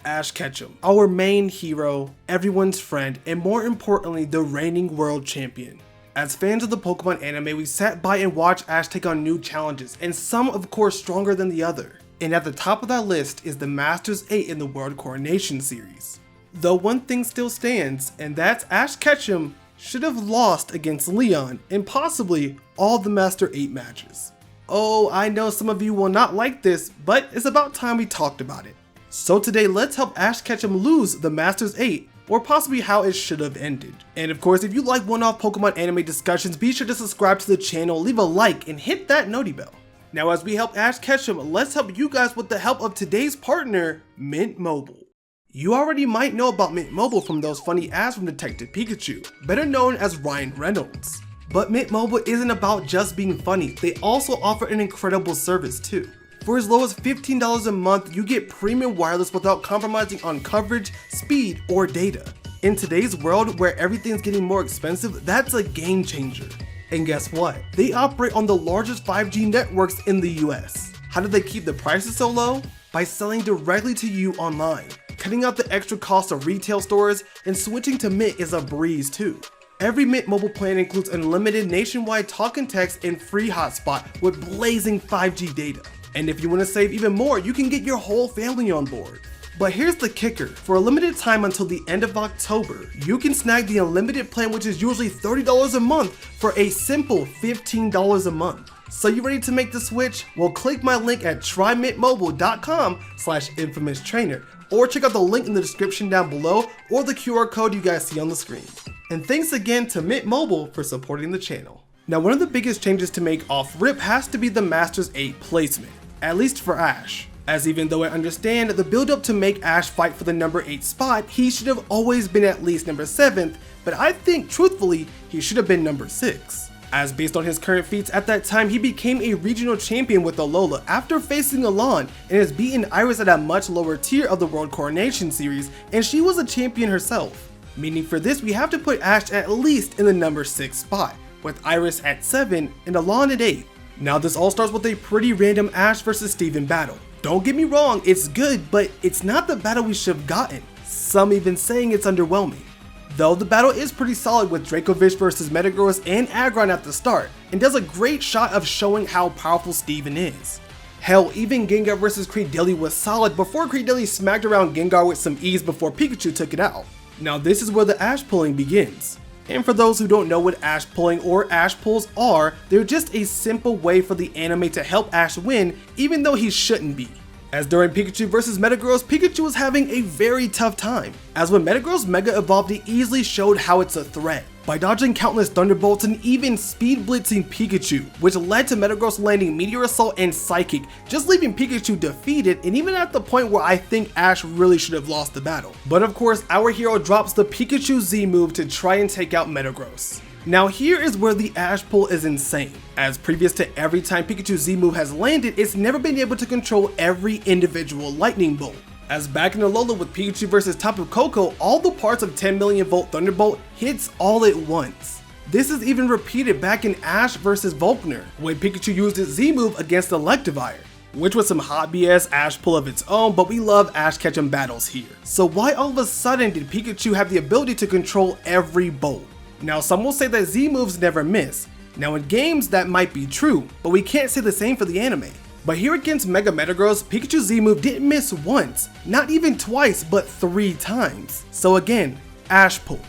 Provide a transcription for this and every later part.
Ash Ketchum, our main hero, everyone's friend, and more importantly, the reigning world champion. As fans of the Pokemon anime, we sat by and watched Ash take on new challenges, and some of course stronger than the other. And at the top of that list is the Masters 8 in the World Coronation Series. Though one thing still stands, and that's Ash Ketchum should have lost against Leon in possibly all the Master 8 matches. Oh, I know some of you will not like this, but it's about time we talked about it. So today, let's help Ash Ketchum lose the Masters 8, or possibly how it should have ended. And of course, if you like one-off Pokemon anime discussions, be sure to subscribe to the channel, leave a like, and hit that noti bell. Now as we help Ash Ketchum, let's help you guys with the help of today's partner, Mint Mobile. You already might know about Mint Mobile from those funny ads from Detective Pikachu, better known as Ryan Reynolds. But Mint Mobile isn't about just being funny, they also offer an incredible service too. For as low as $15 a month, you get premium wireless without compromising on coverage, speed, or data. In today's world where everything's getting more expensive, that's a game changer. And guess what? They operate on the largest 5G networks in the US. How do they keep the prices so low? By selling directly to you online. Cutting out the extra cost of retail stores, and switching to Mint is a breeze too. Every Mint Mobile plan includes unlimited nationwide talk and text and free hotspot with blazing 5G data. And if you want to save even more, you can get your whole family on board. But here's the kicker, for a limited time until the end of October, you can snag the unlimited plan, which is usually $30 a month, for a simple $15 a month. So you ready to make the switch? Well, click my link at trymintmobile.com/InfamousTrainer, or check out the link in the description down below, or the QR code you guys see on the screen. And thanks again to Mint Mobile for supporting the channel. Now one of the biggest changes to make off rip has to be the Masters 8 placement. At least for Ash, as even though I understand the build up to make Ash fight for the number 8 spot, he should have always been at least number 7th, but I think truthfully, he should have been number 6. As based on his current feats at that time, he became a regional champion with Alola after facing Alon, and has beaten Iris at a much lower tier of the World Coronation Series, and she was a champion herself. Meaning for this, we have to put Ash at least in the number 6 spot, with Iris at 7 and Alon at 8. Now this all starts with a pretty random Ash vs Steven battle. Don't get me wrong, it's good, but it's not the battle we should have gotten. Some even saying it's underwhelming. Though the battle is pretty solid with Dracovish vs Metagross and Aggron at the start, and does a great shot of showing how powerful Steven is. Hell, even Gengar vs Credilli was solid before Credilli smacked around Gengar with some ease before Pikachu took it out. Now this is where the Ash pulling begins. And for those who don't know what Ash pulling or Ash pulls are, they're just a simple way for the anime to help Ash win even though he shouldn't be. As during Pikachu vs Metagross, Pikachu was having a very tough time, as when Metagross Mega Evolved he easily showed how it's a threat, by dodging countless Thunderbolts and even speed blitzing Pikachu, which led to Metagross landing Meteor Assault and Psychic, just leaving Pikachu defeated, and even at the point where I think Ash really should have lost the battle. But of course, our hero drops the Pikachu Z move to try and take out Metagross. Now here is where the Ash pull is insane, as previous to every time Pikachu Z move has landed, it's never been able to control every individual lightning bolt. As back in Alola with Pikachu vs Tapu Koko, all the parts of 10 million volt Thunderbolt hits all at once. This is even repeated back in Ash vs Volkner, when Pikachu used his Z move against Electivire, which was some hot BS Ash pull of its own, but we love Ash Ketchum battles here. So why all of a sudden did Pikachu have the ability to control every bolt? Now some will say that Z moves never miss. Now in games that might be true, but we can't say the same for the anime. But here against Mega Metagross, Pikachu's Z move didn't miss once, not even twice, but 3 times. So again, Ash pull.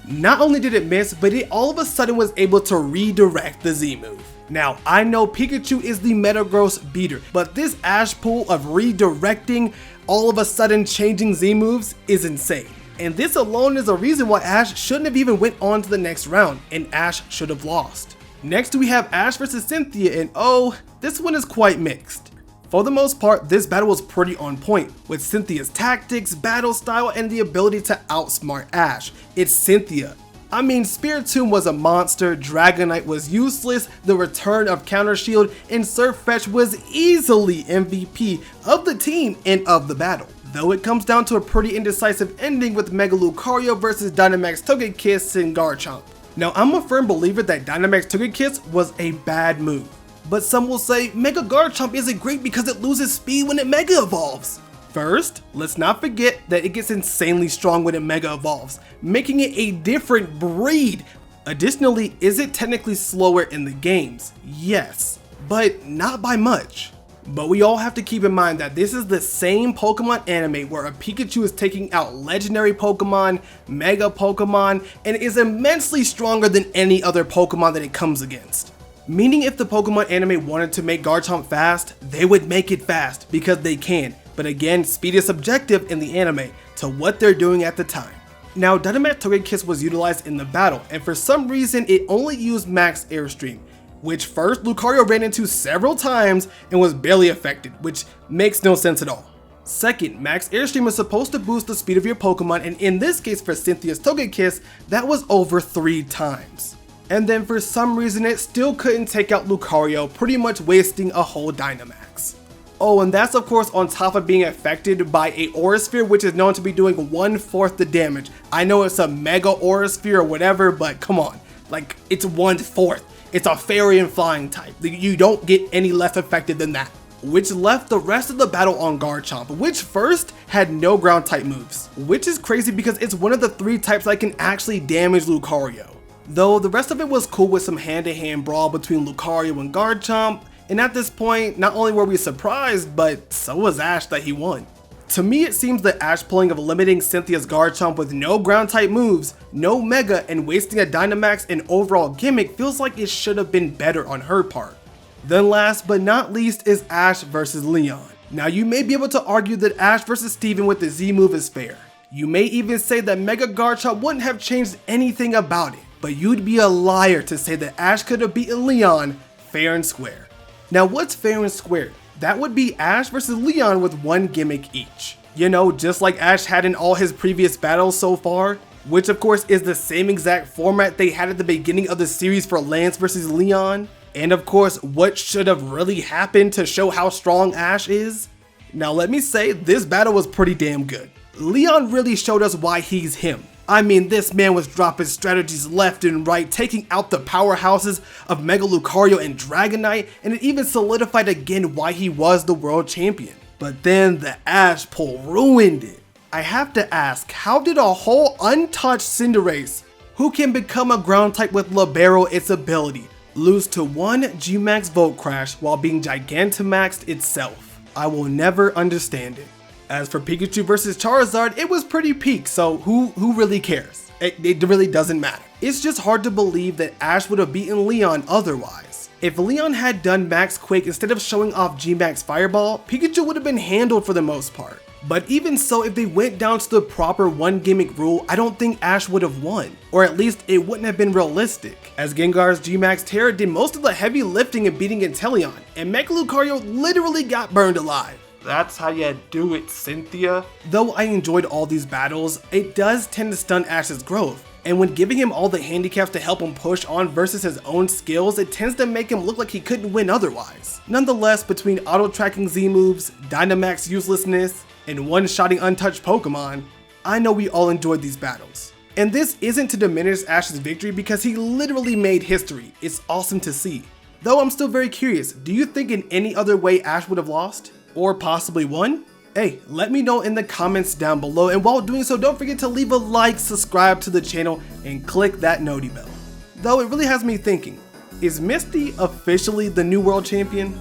Not only did it miss, but it all of a sudden was able to redirect the Z move. Now I know Pikachu is the Metagross beater, but this Ash pull of redirecting, all of a sudden changing Z moves is insane. And this alone is a reason why Ash shouldn't have even went on to the next round, and Ash should have lost. Next we have Ash vs Cynthia, and oh, this one is quite mixed. For the most part, this battle was pretty on point, with Cynthia's tactics, battle style, and the ability to outsmart Ash. It's Cynthia. I mean, Spiritomb was a monster, Dragonite was useless, the return of Counter Shield, and Surf Fetch was easily MVP of the team and of the battle. Though it comes down to a pretty indecisive ending with Mega Lucario vs Dynamax Togekiss and Garchomp. Now I'm a firm believer that Dynamax Togekiss was a bad move, but some will say Mega Garchomp isn't great because it loses speed when it Mega Evolves. First, let's not forget that it gets insanely strong when it Mega Evolves, making it a different breed. Additionally, is it technically slower in the games? Yes, but not by much. But we all have to keep in mind that this is the same Pokemon anime where a Pikachu is taking out legendary Pokemon, Mega Pokemon, and is immensely stronger than any other Pokemon that it comes against. Meaning if the Pokemon anime wanted to make Garchomp fast, they would make it fast because they can. But again, speed is subjective in the anime to what they're doing at the time. Now, Dynamax Togekiss was utilized in the battle, and for some reason it only used Max Airstream, which first Lucario ran into several times and was barely affected, which makes no sense at all. Second, Max Airstream is supposed to boost the speed of your Pokemon, and in this case for Cynthia's Togekiss, that was over 3 times. And then for some reason it still couldn't take out Lucario, pretty much wasting a whole Dynamax. Oh, and that's of course on top of being affected by a Aura Sphere, which is known to be doing 1/4 the damage. I know it's a Mega Aura Sphere or whatever, but come on, like it's 1/4. It's a Fairy and Flying type. You don't get any less effective than that. Which left the rest of the battle on Garchomp, which first had no ground type moves. Which is crazy because it's one of the 3 types that can actually damage Lucario. Though the rest of it was cool with some hand-to-hand brawl between Lucario and Garchomp, and at this point, not only were we surprised, but so was Ash that he won. To me, it seems the Ash pulling of limiting Cynthia's Garchomp with no ground type moves, no Mega, and wasting a Dynamax and overall gimmick feels like it should have been better on her part. Then last but not least is Ash versus Leon. Now you may be able to argue that Ash versus Steven with the Z move is fair. You may even say that Mega Garchomp wouldn't have changed anything about it, but you'd be a liar to say that Ash could have beaten Leon fair and square. Now what's fair and square? That would be Ash versus Leon with 1 gimmick each. You know, just like Ash had in all his previous battles so far, which of course is the same exact format they had at the beginning of the series for Lance versus Leon. And of course, what should have really happened to show how strong Ash is? Now let me say, this battle was pretty damn good. Leon really showed us why he's him. I mean, this man was dropping strategies left and right, taking out the powerhouses of Mega Lucario and Dragonite, and it even solidified again why he was the world champion. But then the Ash pull ruined it. I have to ask, how did a whole untouched Cinderace, who can become a ground type with Libero its ability, lose to 1 Gmax Volt Crash while being Gigantamaxed itself? I will never understand it. As for Pikachu versus Charizard, it was pretty peak, so who really cares? It really doesn't matter. It's just hard to believe that Ash would have beaten Leon otherwise. If Leon had done Max Quake instead of showing off G-Max Fireball, Pikachu would have been handled for the most part. But even so, if they went down to the proper 1 gimmick rule, I don't think Ash would have won. Or at least it wouldn't have been realistic, as Gengar's G-Max Terra did most of the heavy lifting in beating Inteleon, and Mega Lucario literally got burned alive. That's how you do it, Cynthia. Though I enjoyed all these battles, it does tend to stunt Ash's growth, and when giving him all the handicaps to help him push on versus his own skills, it tends to make him look like he couldn't win otherwise. Nonetheless, between auto-tracking Z moves, Dynamax uselessness, and one-shotting untouched Pokemon, I know we all enjoyed these battles. And this isn't to diminish Ash's victory because he literally made history. It's awesome to see. Though I'm still very curious, do you think in any other way Ash would have lost? Or possibly won? Hey, let me know in the comments down below, and while doing so, don't forget to leave a like, subscribe to the channel, and click that noti bell. Though it really has me thinking, is Misty officially the new world champion?